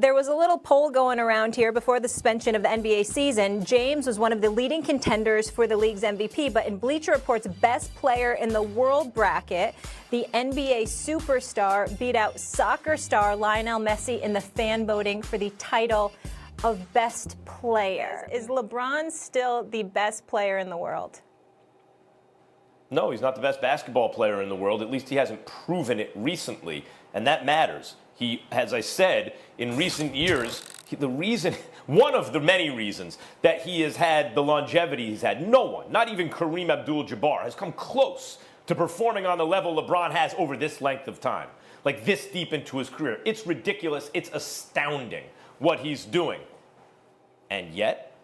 There was a little poll going around here before the suspension of the NBA season. James was one of the leading contenders for the league's MVP, but in Bleacher Report's best player in the world bracket, the NBA superstar beat out soccer star Lionel Messi in the fan voting for the title of best player. Is LeBron still the best player in the world? No, he's not the best basketball player in the world. At least he hasn't proven it recently, and that matters. He, as I said, in recent years, one of the many reasons that he has had the longevity he's had, no one, not even Kareem Abdul-Jabbar, has come close to performing on the level LeBron has over this length of time, like this deep into his career. It's ridiculous. It's astounding what he's doing. And yet,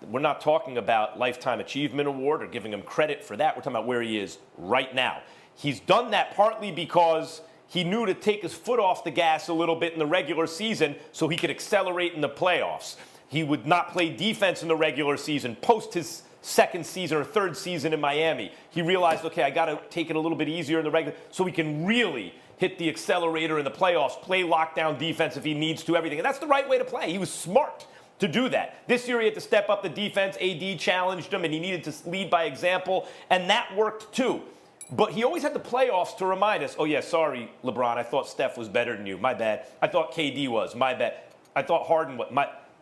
we're not talking about Lifetime Achievement Award or giving him credit for that. We're talking about where he is right now. He's done that partly because he knew to take his foot off the gas a little bit in the regular season so he could accelerate in the playoffs. He would not play defense in the regular season. Post his second season or third season in Miami, he realized, okay, I got to take it a little bit easier in the regular so he can really hit the accelerator in the playoffs, play lockdown defense if he needs to, everything. And that's the right way to play. He was smart to do that. This year he had to step up the defense. AD challenged him, and he needed to lead by example, and that worked too. But he always had the playoffs to remind us, oh, yeah, sorry, LeBron, I thought Steph was better than you. My bad. I thought KD was. My bad. I thought Harden was.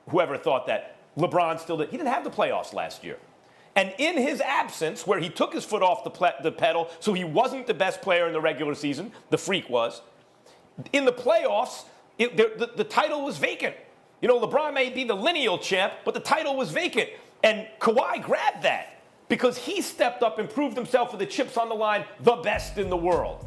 Whoever thought that. LeBron still did. He didn't have the playoffs last year. And in his absence, where he took his foot off the pedal, so he wasn't the best player in the regular season, the freak was, in the playoffs, the title was vacant. You know, LeBron may be the lineal champ, but the title was vacant. And Kawhi grabbed that, because he stepped up and proved himself with the chips on the line, the best in the world.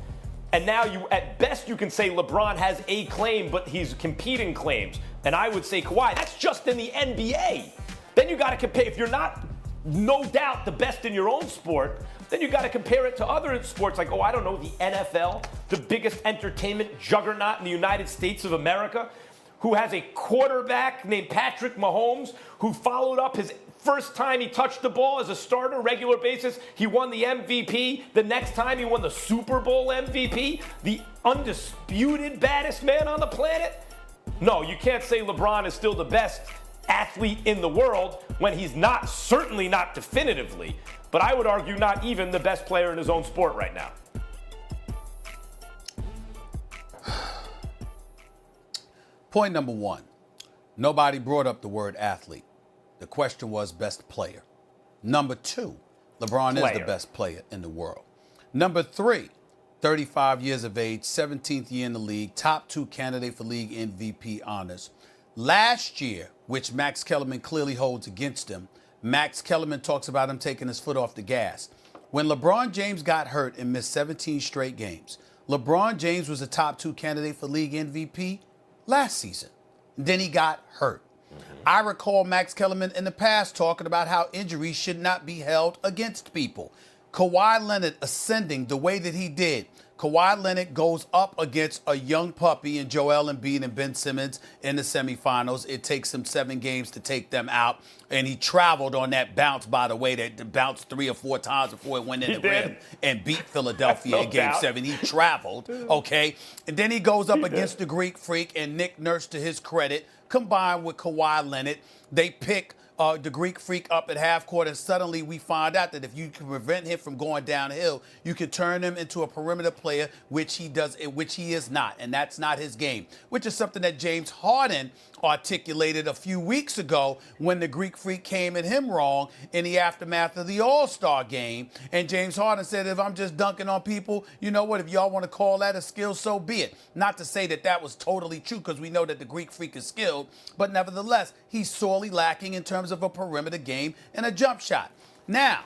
And now at best you can say LeBron has a claim, but he's competing claims. And I would say Kawhi, that's just in the NBA. Then you got to compare. If you're not, no doubt, the best in your own sport, then you got to compare it to other sports like, oh, I don't know, the NFL, the biggest entertainment juggernaut in the United States of America, who has a quarterback named Patrick Mahomes, who followed up his first time he touched the ball as a starter, regular basis, he won the MVP. The next time he won the Super Bowl MVP, the undisputed baddest man on the planet. No, you can't say LeBron is still the best athlete in the world when he's not, certainly not definitively, but I would argue not even the best player in his own sport right now. Point number one, nobody brought up the word athlete. The question was best player. Number two, LeBron is the best player in the world. Number three, 35 years of age, 17th year in the league, top 2 candidate for league MVP honors. Last year, which Max Kellerman clearly holds against him, Max Kellerman talks about him taking his foot off the gas. When LeBron James got hurt and missed 17 straight games, LeBron James was a top 2 candidate for league MVP last season. Then he got hurt. I recall Max Kellerman in the past talking about how injuries should not be held against people. Kawhi Leonard ascending the way that he did. Kawhi Leonard goes up against a young puppy in Joel Embiid and Ben Simmons in the semifinals. It takes him 7 games to take them out. And he traveled on that bounce, by the way, that bounced 3 or 4 times before it went in the rim and beat Philadelphia in Game 7. He traveled, okay? And then he goes up against the Greek Freak and Nick Nurse, to his credit, combined with Kawhi Leonard. They pick the Greek Freak up at half court, and suddenly we find out that if you can prevent him from going downhill, you can turn him into a perimeter player, which he does, which he is not, and that's not his game, which is something that James Harden articulated a few weeks ago when the Greek Freak came at him wrong in the aftermath of the All-Star game. And James Harden said, if I'm just dunking on people, you know what, if y'all want to call that a skill, so be it. Not to say that that was totally true, because we know that the Greek Freak is skilled, but nevertheless, he's sorely lacking in terms of a perimeter game and a jump shot. Now,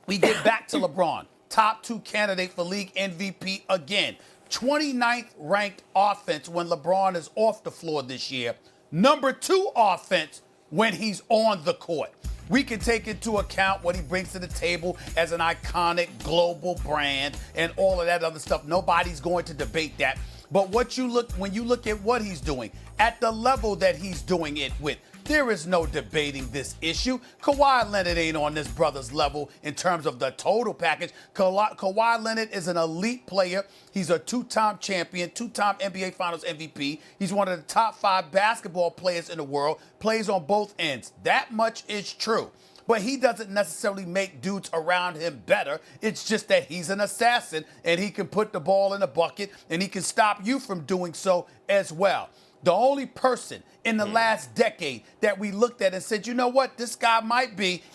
we get back to LeBron, top 2 candidate for league MVP again. 29th ranked offense when LeBron is off the floor this year. Number 2 offense when he's on the court. We can take into account what he brings to the table as an iconic global brand and all of that other stuff. Nobody's going to debate that. But when you look at what he's doing, at the level that he's doing it with, There is no debating this issue. Kawhi Leonard ain't on this brother's level in terms of the total package. Kawhi Leonard is an elite player. He's a two-time champion, two-time NBA Finals MVP. He's one of the top 5 basketball players in the world, plays on both ends. That much is true. But he doesn't necessarily make dudes around him better. It's just that he's an assassin, and he can put the ball in the bucket, and he can stop you from doing so as well. The only person in the last decade that we looked at and said, you know what, this guy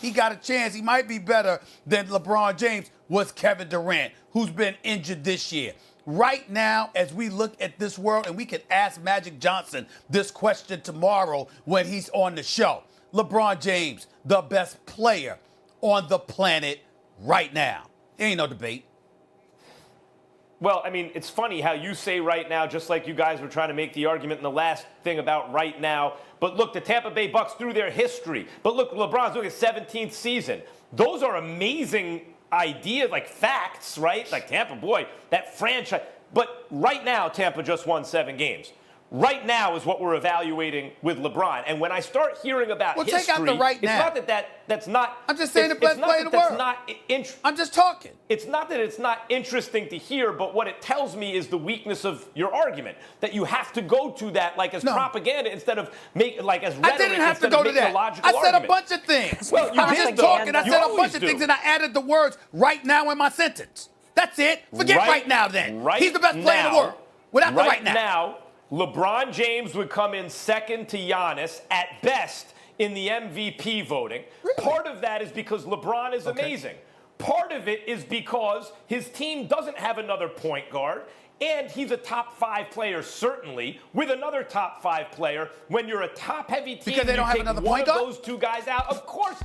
he got a chance, he might be better than LeBron James, was Kevin Durant, who's been injured this year. Right now, as we look at this world, and we can ask Magic Johnson this question tomorrow when he's on the show. LeBron James, the best player on the planet right now. There ain't no debate. Well, I mean, it's funny how you say right now, just like you guys were trying to make the argument in the last thing about right now. But look, the Tampa Bay Bucks through their history. But look, LeBron's doing his 17th season. Those are amazing ideas, like facts, right? Like Tampa, boy, that franchise. But right now, Tampa just won 7 games. Right now is what we're evaluating with LeBron. And when I start hearing about history, take out the right now. It's not that's not. I'm just saying the best player in the world. I'm just talking. It's not that it's not interesting to hear, but what it tells me is the weakness of your argument, that you have to go to that like as propaganda instead of like as rhetoric. I didn't have to go to that. I said a bunch of things. Well, you I'm did just talking. I said a bunch of do. things, and I added the words "right now" in my sentence. That's it. Forget right now. Then he's the best player in the world. Without the right now. LeBron James would come in second to Giannis at best in the MVP voting. Really? Part of that is because LeBron is amazing. Part of it is because his team doesn't have another point guard, and he's a top 5 player, certainly, with another top 5 player. When you're a top-heavy team, because they don't have another point guard? One of those 2 guys out, of course.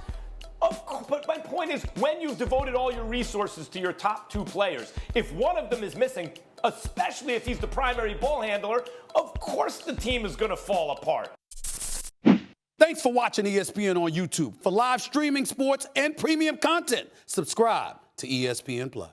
But my point is, when you've devoted all your resources to your top 2 players, if one of them is missing, especially if he's the primary ball handler, of course the team is going to fall apart. Thanks for watching ESPN on YouTube. For live streaming, sports, and premium content, subscribe to ESPN+.